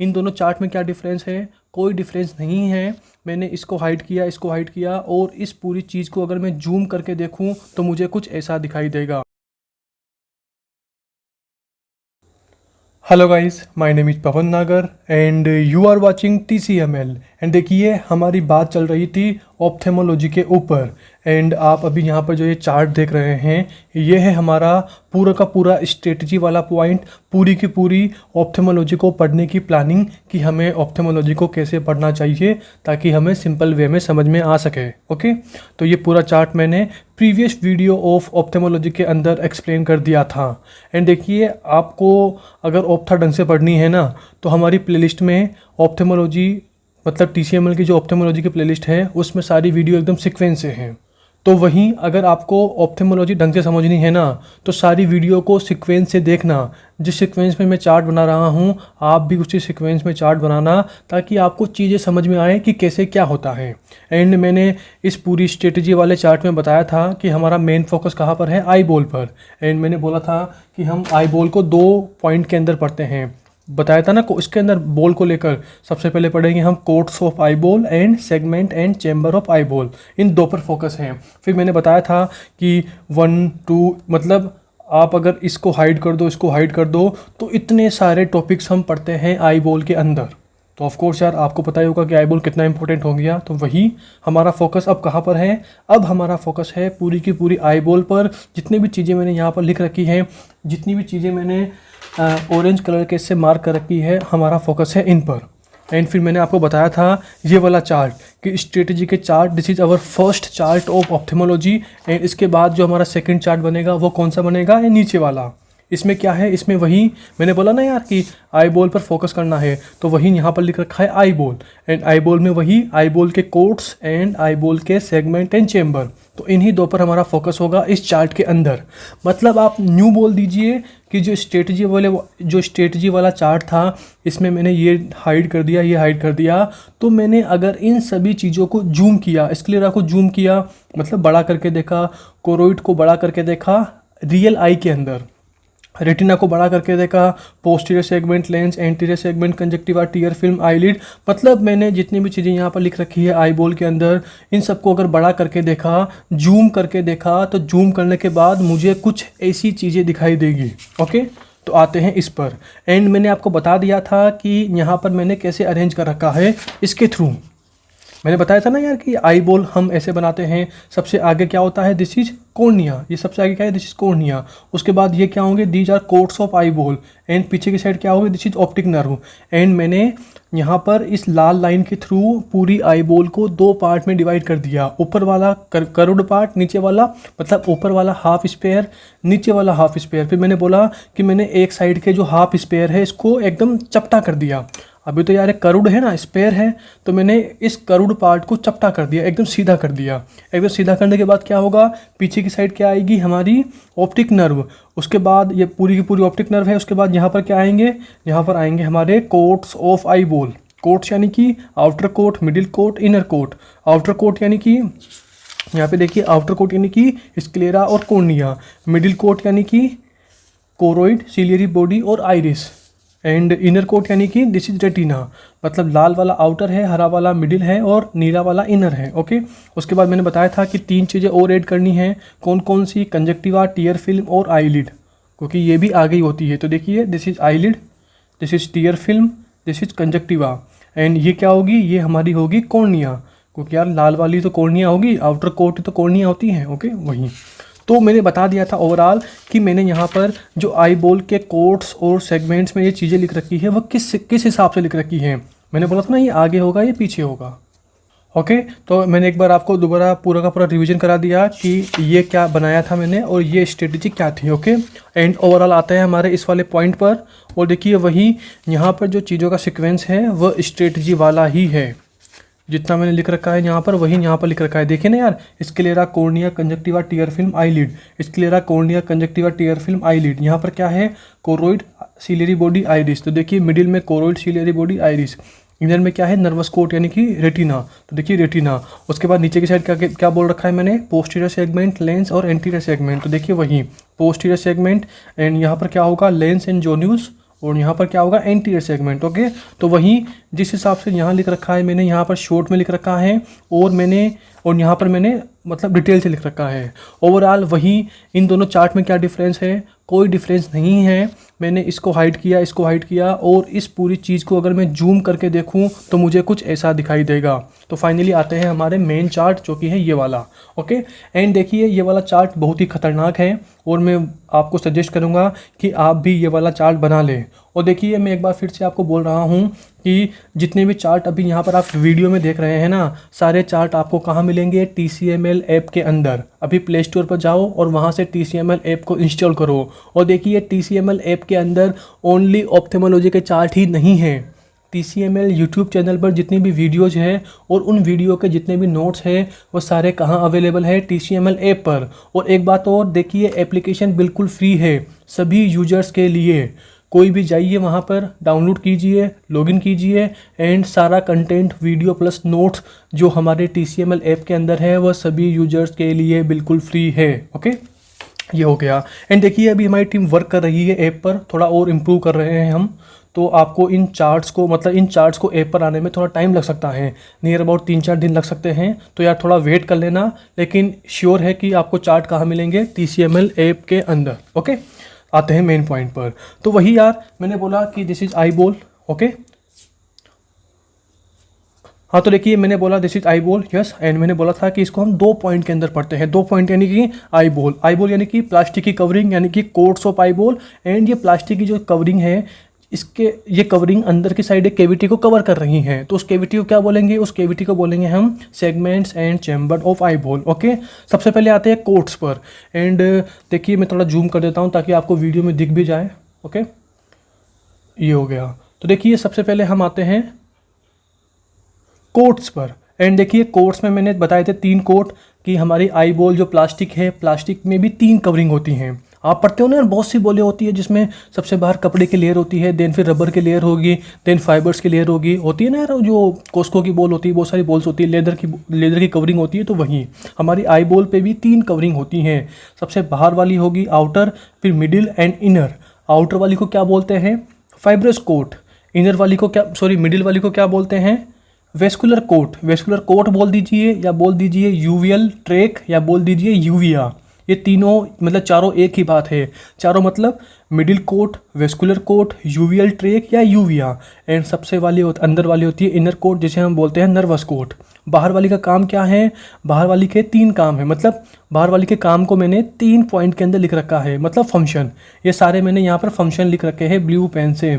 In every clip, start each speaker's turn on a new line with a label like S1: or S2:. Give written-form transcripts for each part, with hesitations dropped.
S1: इन दोनों चार्ट में क्या डिफरेंस है? कोई डिफरेंस नहीं है। मैंने इसको हाइड किया, इसको हाइड किया, और इस पूरी चीज़ को अगर मैं जूम करके देखूं तो मुझे कुछ ऐसा दिखाई देगा। Hello guys, my name is Pawan Nagar and you are watching TCML। And देखिए, हमारी बात चल रही थी ऑप्थेमोलॉजी के ऊपर। एंड आप अभी यहाँ पर जो ये चार्ट देख रहे हैं, ये है हमारा पूरा का पूरा स्ट्रेटजी वाला पॉइंट, पूरी की पूरी ऑप्थेमोलॉजी को पढ़ने की प्लानिंग कि हमें ऑप्थेमोलॉजी को कैसे पढ़ना चाहिए ताकि हमें सिंपल वे में समझ में आ सके। ओके, तो ये पूरा चार्ट मैंने प्रीवियस वीडियो ऑफ ऑप्थेमोलॉजी के अंदर एक्सप्लेन कर दिया था। एंड देखिए, आपको अगर ऑप्था ढंग से पढ़नी है ना, तो हमारी प्लेलिस्ट में ऑप्थेमोलॉजी मतलब TCML की जो ऑप्थेमोलॉजी की प्लेलिस्ट है उसमें सारी वीडियो एकदम सीक्वेंस से हैं। तो वहीं अगर आपको ऑप्थेमोलॉजी ढंग से समझनी है ना, तो सारी वीडियो को सीक्वेंस से देखना। जिस सीक्वेंस में मैं चार्ट बना रहा हूँ, आप भी उसी सीक्वेंस में चार्ट बनाना, ताकि आपको चीज़ें समझ में आए कि कैसे क्या होता है। एंड मैंने इस पूरी स्ट्रेटजी वाले चार्ट में बताया था कि हमारा मेन फोकस कहाँ पर है, आई बॉल पर। एंड मैंने बोला था कि हम आई बॉल को 2 पॉइंट के अंदर पढ़ते हैं, बताया था ना। इसके अंदर बॉल को लेकर सबसे पहले पढ़ेंगे हम coats of eye ball and segment and chamber of eye ball, इन 2 पर फोकस है। फिर मैंने बताया था कि 1 2 मतलब आप अगर इसको हाइड कर दो, इसको हाइड कर दो, तो इतने सारे टॉपिक्स हम पढ़ते हैं आई बॉल के अंदर। तो ऑफ कोर्स यार, आपको पता ही होगा कि आई बॉल कितना इंपॉर्टेंट हो गया। तो वही हमारा फोकस अब कहाँ पर है? अब हमारा फोकस है पूरी की पूरी आई बॉल पर। जितनी भी चीज़ें मैंने यहाँ पर लिख रखी हैं, जितनी भी चीज़ें मैंने ऑरेंज कलर के से मार्क कर रखी है, हमारा फोकस है इन पर। एंड फिर मैंने आपको बताया था ये वाला चार्ट कि स्ट्रेटजी के chart, this is our first chart of ophthalmology. And इसके बाद जो हमारा सेकंड चार्ट बनेगा वो कौन सा बनेगा? ये नीचे वाला। इसमें क्या है? इसमें वही मैंने बोला ना यार कि आई बॉल पर फोकस करना है, तो वही यहाँ पर लिख रखा है eye ball. And eye ball में वही आई बॉल के कोट्स एंड आई बॉल के सेगमेंट एंड चेम्बर, तो इन्हीं 2 पर हमारा फोकस होगा इस चार्ट के अंदर। मतलब आप न्यू बोल दीजिए कि जो स्ट्रेटजी वाला चार्ट था, इसमें मैंने ये हाइड कर दिया, ये हाइड कर दिया। तो मैंने अगर इन सभी चीज़ों को जूम किया, स्क्लेरा को जूम किया, मतलब बड़ा करके देखा, कोरोइड को बड़ा करके देखा रियल आई के अंदर, रेटिना को बड़ा करके देखा, posterior segment, lens, anterior segment, conjunctiva, tear film, eyelid, मतलब मैंने जितनी भी चीज़ें यहाँ पर लिख रखी है आई बॉल के अंदर, इन सबको अगर बड़ा करके देखा, जूम करके देखा, तो जूम करने के बाद मुझे कुछ ऐसी चीज़ें दिखाई देगी। ओके, तो आते हैं इस पर। एंड मैंने आपको बता दिया था कि यहाँ पर मैंने कैसे अरेंज कर रखा है, इसके थ्रू मैंने बताया था ना यार कि आई बॉल हम ऐसे बनाते हैं। सबसे आगे क्या होता है? This is cornea. ये सबसे आगे क्या है? This is cornea. उसके बाद ये क्या होंगे? These are coats of eye ball. And पीछे की साइड क्या होगी? This is optic nerve. And मैंने यहाँ पर इस लाल लाइन के थ्रू पूरी आई बॉल को 2 पार्ट में डिवाइड कर दिया। ऊपर वाला कर्व्ड पार्ट, नीचे वाला मतलब ऊपर वाला हाफ स्पेयर, नीचे वाला हाफ स्पेयर। फिर मैंने बोला कि मैंने एक साइड के जो हाफ स्पेयर है इसको एकदम चपटा कर दिया। अभी तो यार कर्व्ड है ना, स्पेयर है, तो मैंने इस कर्व्ड पार्ट को चपटा कर दिया, एकदम सीधा कर दिया। एकदम सीधा करने के बाद क्या होगा? पीछे की साइड क्या आएगी? हमारी ऑप्टिक नर्व। उसके बाद ये पूरी की पूरी ऑप्टिक नर्व है। उसके बाद यहाँ पर क्या आएंगे? यहाँ पर आएंगे हमारे coats of I ball. Coats यानी कि outer coat, middle coat, inner coat. Outer coat यानी कि यहाँ पे देखिए, आउटर कोट यानी कि स्क्लेरा और कॉर्निया। मिडिल कोट यानी कि कोरोइड, सिलियरी बॉडी और आइरिस। एंड इनर कोट यानी कि दिस इज रेटिना, मतलब लाल वाला आउटर है, हरा वाला मिडिल है और नीला वाला इनर है। ओके, उसके बाद मैंने बताया था कि 3 चीज़ें और ऐड करनी है। कौन कौन सी? कंजक्टिवा, टीयर फिल्म और आईलिड, क्योंकि ये भी आगे ही होती है। तो देखिए, this is eyelid, this is tier film, this is conjunctiva. And ये क्या होगी? ये हमारी होगी कॉर्निया, क्योंकि यार लाल वाली तो कॉर्निया होगी, आउटर कोट तो कॉर्निया होती है। ओके, वही तो मैंने बता दिया था ओवरऑल कि मैंने यहाँ पर जो आई बॉल के कोट्स और सेगमेंट्स में ये चीज़ें लिख रखी है, वो किस हिसाब से लिख रखी है। मैंने बोला था ना, ये आगे होगा, ये पीछे होगा। ओके, तो मैंने एक बार आपको दोबारा पूरा का पूरा रिवीजन करा दिया कि ये क्या बनाया था मैंने और ये स्ट्रेटजी क्या थी। ओके, एंड ओवरऑल आते हैं हमारे इस वाले पॉइंट पर। और देखिए, वही यहाँ पर जो चीज़ों का सिक्वेंस है वह स्ट्रेटजी वाला ही है। जितना मैंने लिख रखा है यहाँ पर, वही यहाँ पर लिख रखा है। देखिए ना यार, sclera, cornea, conjunctiva, tear film, eyelid. Sclera, cornea, conjunctiva, tear film, eyelid. यहाँ पर क्या है? Choroid, ciliary body, iris. तो देखिए, मिडिल में कोरोइड, सिलियरी बॉडी, आइरिस। इधर में क्या है? नर्वस कोट यानी कि रेटिना। तो देखिए रेटिना। उसके बाद नीचे की साइड क्या क्या बोल रखा है मैंने? पोस्टीरियर सेगमेंट, लेंस और एंटीरियर सेगमेंट। तो देखिए वही पोस्टीरियर सेगमेंट एंड यहाँ पर क्या होगा? लेंस एंड जोन्यूल्स और यहाँ पर क्या होगा, एंटीरियर सेगमेंट। ओके, तो वहीं जिस हिसाब से यहाँ लिख रखा है मैंने, यहाँ पर शॉर्ट में लिख रखा है और यहाँ पर मैंने मतलब डिटेल से लिख रखा है। ओवरऑल वही इन दोनों चार्ट में क्या डिफरेंस है, कोई डिफरेंस नहीं है। मैंने इसको हाइड किया, इसको हाइड किया, और इस पूरी चीज़ को अगर मैं जूम करके देखूं तो मुझे कुछ ऐसा दिखाई देगा। तो फाइनली आते हैं हमारे मेन चार्ट, जो कि है ये वाला। ओके, एंड देखिए ये वाला चार्ट बहुत ही खतरनाक है और मैं आपको सजेस्ट करूंगा कि आप भी ये वाला चार्ट बना लें। और देखिए मैं एक बार फिर से आपको बोल रहा हूँ कि जितने भी चार्ट अभी यहाँ पर आप वीडियो में देख रहे हैं ना, सारे चार्ट आपको कहाँ मिलेंगे, TCML ऐप के अंदर। अभी प्ले स्टोर पर जाओ और वहाँ से TCML ऐप को इंस्टॉल करो। और देखिए TCML ऐप के अंदर ओनली ऑप्थेमोलॉजी के चार्ट ही नहीं है। TCML यूट्यूब चैनल पर जितनी भी वीडियोज हैं और उन वीडियो के जितने भी नोट्स हैं वो सारे कहाँ अवेलेबल है, TCML ऐप पर। और एक बात और देखिए, एप्लीकेशन बिल्कुल फ्री है सभी यूजर्स के लिए। कोई भी जाइए वहाँ पर, डाउनलोड कीजिए, लॉगिन कीजिए, एंड सारा कंटेंट वीडियो प्लस नोट्स जो हमारे TCML ऐप के अंदर है वह सभी यूजर्स के लिए बिल्कुल फ्री है। ओके, ये हो गया। एंड देखिए अभी हमारी टीम वर्क कर रही है ऐप पर, थोड़ा और इम्प्रूव कर रहे हैं हम। तो आपको इन चार्ट्स को ऐप पर आने में थोड़ा टाइम लग सकता है, नियर अबाउट 3-4 दिन लग सकते हैं। तो यार थोड़ा वेट कर लेना, लेकिन श्योर है कि आपको चार्ट कहाँ मिलेंगे, TCML ऐप के अंदर। ओके, आते हैं मेन पॉइंट पर। तो वही यार मैंने बोला कि this is eye ball. Okay, हाँ, तो देखिए मैंने बोला this is eye ball, yes, and मैंने बोला था कि इसको हम 2 पॉइंट के अंदर पढ़ते हैं। 2 पॉइंट यानी कि आई बॉल यानी कि प्लास्टिक की कवरिंग, यानी कि quotes of eye ball. And ये प्लास्टिक की जो कवरिंग है, इसके ये कवरिंग अंदर की साइड एक केविटी को कवर कर रही हैं। तो उस केविटी को क्या बोलेंगे, उस केविटी को बोलेंगे हम segments and chamber of eye ball. Okay, सबसे पहले आते हैं कोट्स पर। एंड देखिए मैं थोड़ा जूम कर देता हूँ ताकि आपको वीडियो में दिख भी जाए। ओके, ये हो गया। तो देखिए सबसे पहले हम आते हैं कोट्स पर। एंड देखिए कोट्स में मैंने बताए थे 3 कोट कि हमारी आई बॉल जो प्लास्टिक है, प्लास्टिक में भी 3 कवरिंग होती हैं। आप पढ़ते हो ना, बहुत सी बॉलें होती है जिसमें सबसे बाहर कपड़े की लेयर होती है, देन फिर रबर की लेयर होगी, देन फाइबर्स की लेयर होती है ना यार, जो कोस्को की बॉल होती है, बहुत सारी बॉल्स होती है, लेदर की कवरिंग होती है। तो वहीं हमारी आई बॉल पे भी 3 कवरिंग होती हैं। सबसे बाहर वाली होगी आउटर, फिर मिडिल एंड इनर। आउटर वाली को क्या बोलते हैं, फाइब्रस कोट। इनर वाली को मिडिल वाली को क्या बोलते हैं, वेस्कुलर कोट बोल दीजिए, या बोल दीजिए यूवियल ट्रैक, या बोल दीजिए यूविया। ये तीनों मतलब चारों एक ही बात है। चारों मतलब middle coat, vascular coat, uveal tract या यूविया। एंड सबसे अंदर वाली होती है इनर कोट, जिसे हम बोलते हैं नर्वस कोट। बाहर वाली का काम क्या है, बाहर वाली के 3 काम है। मतलब बाहर वाली के काम को मैंने 3 पॉइंट के अंदर लिख रखा है, मतलब फंक्शन। ये सारे मैंने यहाँ पर फंक्शन लिख रखे हैं ब्लू पेन से।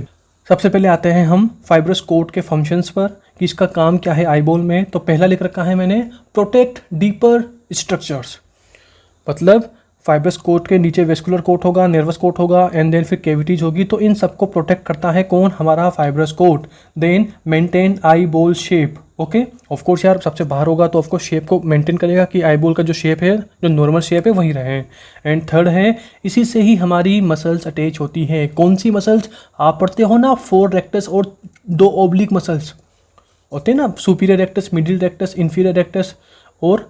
S1: सबसे पहले आते हैं हम फाइब्रस कोट के फंक्शंस पर कि इसका काम क्या है आई बॉल में। तो पहला लिख रखा है मैंने, प्रोटेक्ट डीपर स्ट्रक्चर्स। मतलब फाइब्रस कोट के नीचे वेस्कुलर कोट होगा, नर्वस कोट होगा, एंड देन फिर कैविटीज होगी। तो इन सबको प्रोटेक्ट करता है कौन, हमारा fibrous coat. Then maintain eye ball shape. Okay, of course यार सबसे बाहर होगा तो ऑफकोर्स शेप को मेंटेन करेगा कि आई बॉल का जो शेप है, जो नॉर्मल शेप है वही रहे। एंड थर्ड है, इसी से ही हमारी मसल्स अटैच होती है। कौन सी मसल्स, आप पढ़ते हो ना 4 रेक्टस और 2 ओब्लिक मसल्स होते हैं ना, superior rectus, middle rectus, inferior rectus और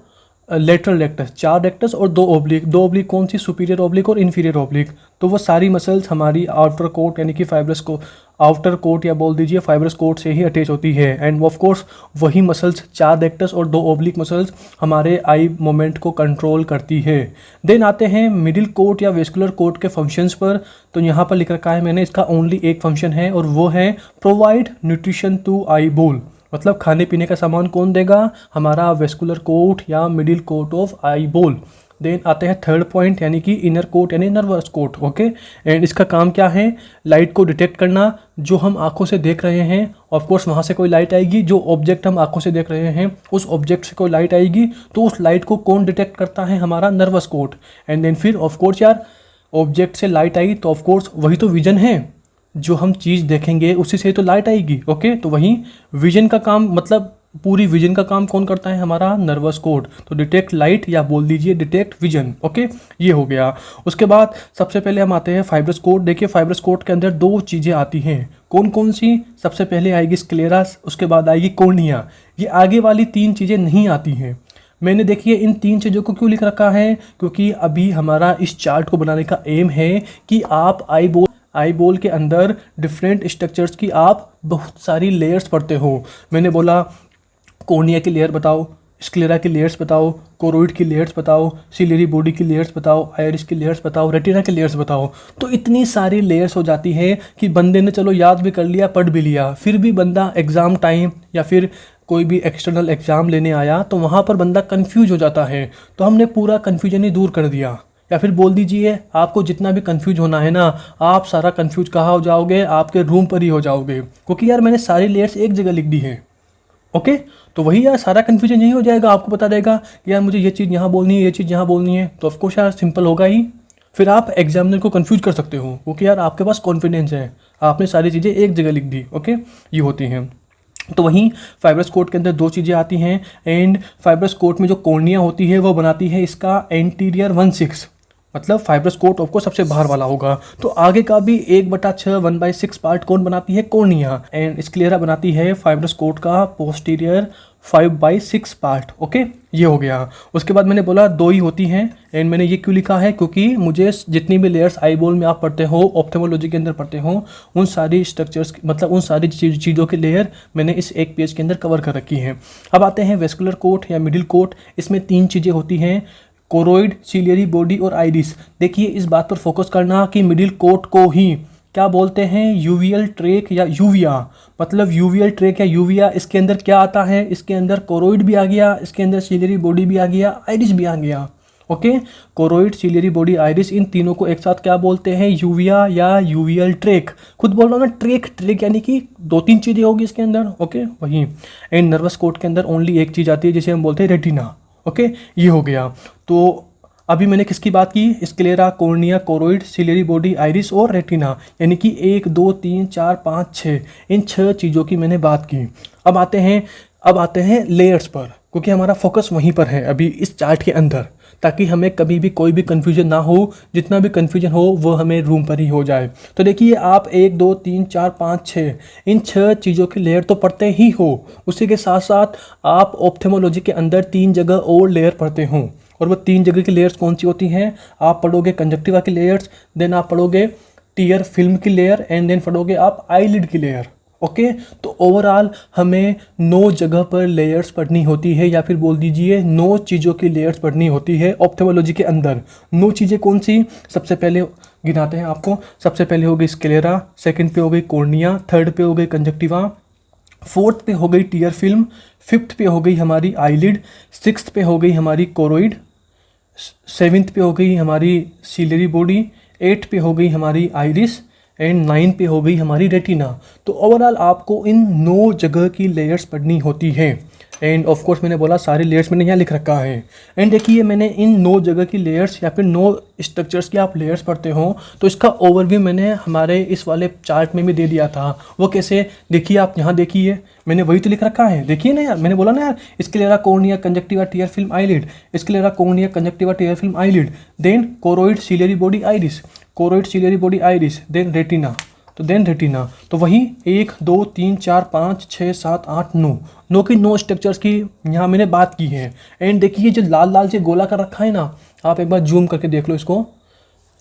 S1: लेटरल रेक्टस। 4 रेक्टस और 2 ओब्लिक। 2 ओब्लिक कौन सी, सुपीरियर ओब्लिक और इन्फीरियर ओब्लिक। तो वो सारी मसल्स हमारी आउटर कोट यानी कि फाइब्रस को आउटर कोट या बोल दीजिए फाइब्रस कोट से ही अटैच होती है। एंड ऑफ कोर्स वही मसल्स 4 रेक्टस और 2 ओब्लिक मसल्स हमारे आई मोमेंट को कंट्रोल करती है। देन आते हैं मिडिल कोट या वेस्कुलर कोट के फंक्शंस पर। तो यहाँ पर लिख रखा है मैंने, इसका ओनली एक फंक्शन है और वो है provide nutrition to eye ball. मतलब खाने पीने का सामान कौन देगा, हमारा वेस्कुलर कोट या middle coat of I ball. Then आते हैं थर्ड पॉइंट यानी कि इनर कोट यानी नर्वस कोट। ओके, एंड इसका काम क्या है, लाइट को डिटेक्ट करना। जो हम आंखों से देख रहे हैं, ऑफ कोर्स वहाँ से कोई लाइट आएगी, जो ऑब्जेक्ट हम आंखों से देख रहे हैं उस ऑब्जेक्ट से कोई लाइट आएगी, तो उस लाइट को कौन डिटेक्ट करता है, हमारा नर्वस कोट। एंड देन फिर ऑफ कोर्स यार ऑब्जेक्ट से लाइट आई तो ऑफ कोर्स वही तो विजन है, जो हम चीज़ देखेंगे उसी से तो लाइट आएगी। ओके, तो वहीं विजन का काम, मतलब पूरी विजन का काम कौन करता है, हमारा नर्वस कोट। तो डिटेक्ट लाइट या बोल दीजिए डिटेक्ट विजन। ओके, ये हो गया। उसके बाद सबसे पहले हम आते हैं फाइब्रस कोट। देखिए फाइब्रस कोट के अंदर 2 चीज़ें आती हैं, कौन कौन सी, सबसे पहले आएगी स्क्लेरा, उसके बाद आएगी कॉर्निया। ये आगे वाली 3 चीज़ें नहीं आती हैं। मैंने देखिए इन 3 चीज़ों को क्यों लिख रखा है, क्योंकि अभी हमारा इस चार्ट को बनाने का एम है कि आप आई बॉल के अंदर डिफरेंट स्ट्रक्चर्स की आप बहुत सारी लेयर्स पढ़ते हो। मैंने बोला कॉर्निया की लेयर बताओ, स्क्लेरा की लेयर्स बताओ, कोरोइड की लेयर्स बताओ, सिलियरी बॉडी की लेयर्स बताओ, आइरिस की लेयर्स बताओ, रेटिना की लेयर्स बताओ। तो इतनी सारी लेयर्स हो जाती है कि बंदे ने चलो याद भी कर लिया, पढ़ भी लिया, फिर भी बंदा एग्ज़ाम टाइम या फिर कोई भी एक्सटर्नल एग्ज़ाम लेने आया तो वहाँ पर बंदा कंफ्यूज हो जाता है। तो हमने पूरा कन्फ्यूजन ही दूर कर दिया, या फिर बोल दीजिए आपको जितना भी कंफ्यूज होना है ना, आप सारा कंफ्यूज कहाँ हो जाओगे, आपके रूम पर ही हो जाओगे, क्योंकि यार मैंने सारी लेयर्स एक जगह लिख दी है। ओके, तो वही यार सारा कन्फ्यूजन यही हो जाएगा, आपको बता देगा कि यार मुझे ये चीज़ यहाँ बोलनी है, ये चीज़ यहाँ बोलनी है, तो ऑफकोर्स यार सिंपल होगा ही। फिर आप एग्जामिनर को कंफ्यूज कर सकते हो, क्योंकि यार आपके पास कॉन्फिडेंस है, आपने सारी चीज़ें एक जगह लिख दी। ओके, ये होती हैं। तो वहीं फाइब्रस कोट के अंदर दो चीज़ें आती हैं, एंड फाइब्रस कोट में जो कॉर्निया होती है वो बनाती है इसका एंटीरियर 1/6, मतलब फाइब्रस कोट आपको सबसे बाहर वाला होगा। तो आगे का भी 1/6 1/6 पार्ट कौन बनाती है? कॉर्निया। एंड स्क्लेरा बनाती है फाइब्रस कोट का पोस्टीरियर 5/6 पार्ट। ओके, ये हो गया। उसके बाद मैंने बोला दो ही होती हैं, एंड मैंने ये क्यों लिखा है, क्योंकि मुझे जितनी भी लेयर्स आई बॉल में आप पढ़ते हो, ऑप्थेमोलॉजी के अंदर पढ़ते हो, उन सारी स्ट्रक्चर्स मतलब उन सारी चीज़ों की लेयर मैंने इस एक पेज के अंदर कवर कर रखी हैं। अब आते हैं वेस्कुलर कोट या मिडिल कोट। इसमें 3 चीज़ें होती हैं, कोरोइड, सिलियरी बॉडी और आइरिस। देखिए इस बात पर फोकस करना कि मिडिल कोट को ही क्या बोलते हैं, यूवियल ट्रेक या यूविया। मतलब यूवियल ट्रेक या यूविया, इसके अंदर क्या आता है, इसके अंदर कोरोइड भी आ गया, इसके अंदर सिलियरी बॉडी भी आ गया, आइरिस भी आ गया। Okay, choroid, ciliary body, iris, इन तीनों को एक साथ क्या बोलते हैं, यूविया या यूवियल ट्रेक। खुद बोल रहा हूँ ना, ट्रेक ट्रेक यानी कि 2-3 चीज़ें होगी इसके अंदर। ओके, वही। एंड नर्वस कोट के अंदर ओनली एक चीज़ आती है जिसे हम बोलते हैं रेटिना। ओके, ये हो गया। तो अभी मैंने किसकी बात की, sclera, cornea, choroid, ciliary body, iris और रेटिना, यानी कि 1 2 3 4 5 6, इन 6 चीज़ों की मैंने बात की। अब आते हैं लेयर्स पर, क्योंकि हमारा फोकस वहीं पर है अभी इस चार्ट के अंदर, ताकि हमें कभी भी कोई भी कन्फ्यूजन ना हो, जितना भी कन्फ्यूजन हो वो हमें रूम पर ही हो जाए। तो देखिए आप 1 2 3 4 5 6 इन 6 चीज़ों की लेयर तो पढ़ते ही हो, उसी के साथ साथ आप ऑप्थेमोलॉजी के अंदर 3 जगह और लेयर पढ़ते हो। और वो 3 जगह की लेयर्स कौन सी होती हैं? आप पढ़ोगे कंजक्टिवा की लेयर्स, देन आप पढ़ोगे टीयर फिल्म की लेयर, एंड देन पढ़ोगे आप आईलिड की लेयर। ओके, तो ओवरऑल हमें 9 जगह पर लेयर्स पढ़नी होती है, या फिर बोल दीजिए 9 चीज़ों की लेयर्स पढ़नी होती है ऑप्थेमोलॉजी के अंदर। 9 चीज़ें कौन सी? सबसे पहले गिनाते हैं आपको। सबसे पहले हो गई स्क्लेरा, सेकंड पे हो गई कॉर्निया, थर्ड पे हो गई कंजक्टिवा, फोर्थ पे हो गई टीयर फिल्म, फिफ्थ पे हो गई हमारी आईलिड, सिक्स्थ पे हो गई हमारी कोरोइड, सेवेंथ पे हो गई हमारी सिलियरी बॉडी, 8 पे हो गई हमारी आइरिस, एंड 9 पे हो गई हमारी रेटिना। तो ओवरऑल आपको इन 9 जगह की लेयर्स पढ़नी होती है। एंड ऑफ कोर्स मैंने बोला सारी लेयर्स मैंने यहाँ लिख रखा है। एंड देखिए मैंने इन 9 जगह की लेयर्स या फिर 9 स्ट्रक्चर्स की आप लेयर्स पढ़ते हो, तो इसका ओवरव्यू मैंने हमारे इस वाले चार्ट में भी दे दिया था। वो कैसे? देखिए आप यहाँ देखिए, मैंने वही तो लिख रखा है। देखिए ना यार, मैंने बोला ना यार, sclera, cornea, conjunctiva, tear film, eyelid, sclera, cornea, conjunctiva, tear film, eyelid, then choroid, ciliary body, iris, choroid, ciliary body, iris, then retina. तो देन रेटिना, तो वही 1 2 3 4 5 6 7 8 9 की 9 स्ट्रक्चर्स की यहाँ मैंने बात की है। एंड देखिए जो लाल लाल से गोला कर रखा है ना, आप एक बार जूम करके देख लो इसको,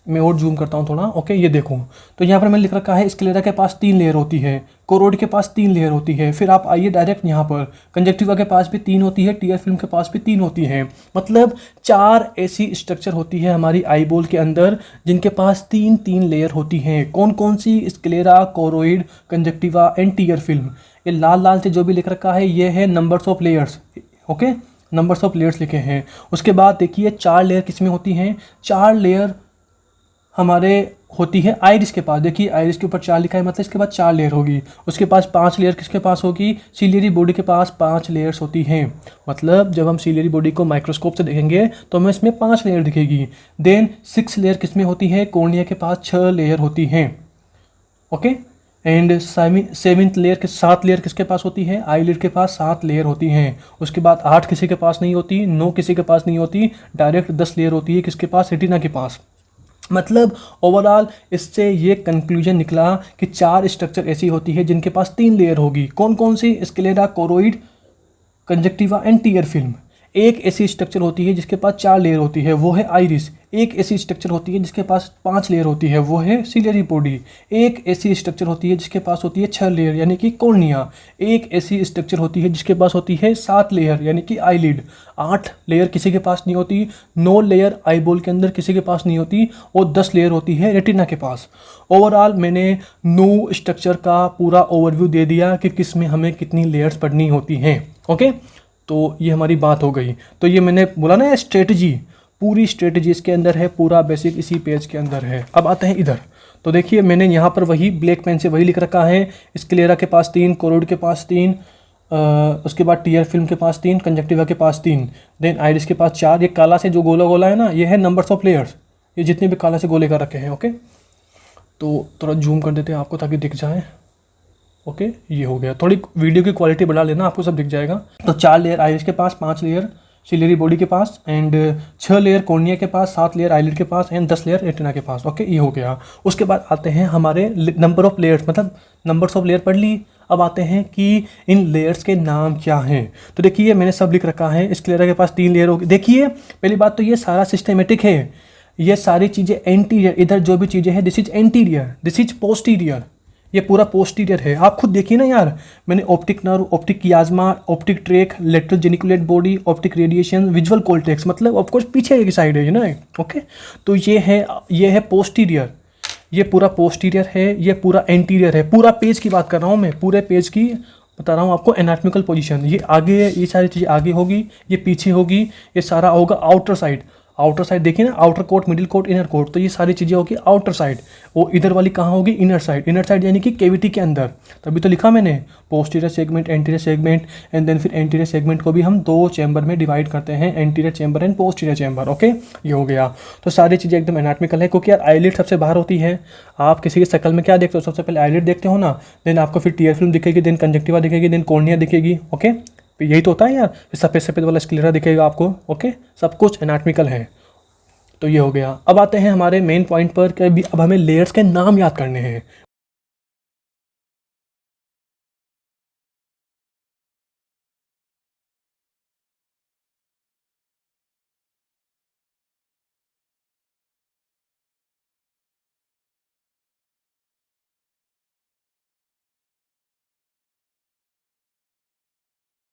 S1: मैं और जूम करता हूँ थोड़ा। ओके, ये देखो, तो यहाँ पर मैंने लिख रखा है स्क्लेरा के पास 3 लेयर होती है, कोरोइड के पास 3 लेयर होती है। फिर आप आइए डायरेक्ट यहाँ पर, कंजक्टिवा के पास भी 3 होती है, टीयर फिल्म के पास भी 3 होती है। मतलब 4 ऐसी स्ट्रक्चर होती है हमारी आई बॉल के अंदर जिनके पास 3 लेयर होती हैं। कौन कौन सी? Sclera, choroid, conjunctiva and tear film. ये लाल लाल से जो भी लिख रखा है ये है numbers of layers. Okay, numbers of layers लिखे हैं। उसके बाद देखिए 4 लेयर किसमें होती हैं? 4 लेयर हमारे होती है आइरिस के पास। देखिए आइरिस के ऊपर 4 लिखा है, मतलब इसके बाद 4 लेयर होगी। उसके पास 5 लेयर किसके पास होगी? सिलियरी बॉडी के पास 5 लेयर्स होती हैं। मतलब जब हम सिलियरी बॉडी को माइक्रोस्कोप से देखेंगे तो हमें इसमें 5 लेयर दिखेगी। देन 6 लेयर किसमें होती है? कॉर्निया के पास 6 लेयर होती हैं। ओके, एंड 7th लेयर के 7 लेयर किसके पास होती है? आईलिड के पास 7 लेयर होती हैं। उसके बाद 8 किसी के पास नहीं होती, 9 किसी के पास नहीं होती, डायरेक्ट 10 लेयर होती है किसके पास? रेटिना के पास। मतलब ओवरऑल इससे ये कंक्लूजन निकला कि 4 स्ट्रक्चर ऐसी होती है जिनके पास 3 लेयर होगी। कौन कौन सी? Sclera, choroid, conjunctiva and tear film. एक ऐसी स्ट्रक्चर होती है जिसके पास 4 लेयर होती है, वो है आइरिस। एक ऐसी स्ट्रक्चर होती है जिसके पास 5 लेयर होती है, वो है सिलियरी बॉडी। एक ऐसी स्ट्रक्चर होती है जिसके पास होती है 6 लेयर यानी कि कॉर्निया। एक ऐसी स्ट्रक्चर होती है जिसके पास होती है 7 लेयर यानी कि आईलिड। 8 लेयर किसी के पास नहीं होती, 9 लेयर आईबॉल के अंदर किसी के पास नहीं होती, और 10 लेयर होती है रेटिना के पास। ओवरऑल मैंने 9 स्ट्रक्चर का पूरा ओवरव्यू दे दिया कि किस में हमें कितनी लेयर्स पढ़नी होती हैं। ओके, तो ये हमारी बात हो गई। तो ये मैंने बोला ना स्ट्रेटजी, पूरी स्ट्रेटजी इसके अंदर है, पूरा बेसिक इसी पेज के अंदर है। अब आते हैं इधर, तो देखिए मैंने यहाँ पर वही ब्लैक पेन से वही लिख रखा है। स्क्लेरा के पास 3, कोरोइड के पास 3, उसके बाद टीयर फिल्म के पास 3, कंजक्टिवा के पास 3, देन आइरिस के पास 4। ये काला से जो गोला गोला है ना, ये है नंबर्स ऑफ लेयर्स, ये जितने भी काला से गोले कर रखे हैं। ओके, तो थोड़ा जूम कर देते हैं आपको ताकि दिख जाए। ओके, ये हो गया। थोड़ी वीडियो की क्वालिटी बढ़ा लेना, आपको सब दिख जाएगा। तो 4 लेयर आइरिस के पास, 5 लेयर सिलियरी बॉडी के पास, एंड 6 लेयर कॉर्निया के पास, 7 लेयर आईलिड के पास, एंड 10 लेयर रेटिना के पास। ओके, ये हो गया। उसके बाद आते हैं हमारे नंबर ऑफ लेयर्स, मतलब नंबर्स ऑफ लेयर पढ़ ली। अब आते हैं कि इन लेयर्स के नाम क्या हैं। तो देखिए मैंने सब लिख रखा है। स्क्लेरा के पास 3 लेयर होगी। देखिए पहली बात तो ये सारा सिस्टमेटिक है, ये सारी चीज़ें एंटीरियर, इधर जो भी चीज़ें हैं this is anterior, this is posterior, ये पूरा पोस्टीरियर है। आप खुद देखिए ना यार, मैंने optic nerve, optic chiasma, optic tract, lateral geniculate body, optic radiation, visual cortex, मतलब ऑफकोर्स पीछे की साइड है ना। ओके, तो ये है पोस्टीरियर, ये पूरा पोस्टीरियर है, ये पूरा एंटीरियर है। पूरा पेज की बात कर रहा हूँ मैं, पूरे पेज की बता रहा हूँ आपको एनाटॉमिकल पोजीशन। ये आगे है, ये सारी चीज़ें आगे होगी, ये पीछे होगी, ये सारा होगा आउटर साइड। आउटर साइड देखिए ना, outer coat, middle coat, inner coat, तो ये सारी चीज़ें होगी आउटर साइड। वो इधर वाली कहाँ होगी, इनर साइड। इनर साइड यानी कि केविटी के अंदर, तभी तो लिखा मैंने posterior segment, anterior segment, and then फिर एंटीरियर सेगमेंट को भी हम 2 चैम्बर में डिवाइड करते हैं, anterior chamber and posterior chamber. Okay, ये हो गया। तो सारी चीज़ें एकदम एनाटॉमिकल है, क्योंकि यार आईलिड सबसे बाहर होती है। आप किसी की शक्ल में क्या देखते हो, सबसे पहले आईलिड देखते हो ना, देन आपको फिर टीयर फिल्म दिखेगी, देन कंजक्टिवा दिखेगी, देन कॉर्निया दिखेगी। ओके, यही तो होता है यार, सफ़ेद सफ़ेद वाला स्क्लेरा दिखेगा आपको। ओके, सब कुछ एनाटॉमिकल है। तो ये हो गया। अब आते हैं हमारे मेन पॉइंट पर कि अब हमें लेयर्स के नाम याद करने हैं।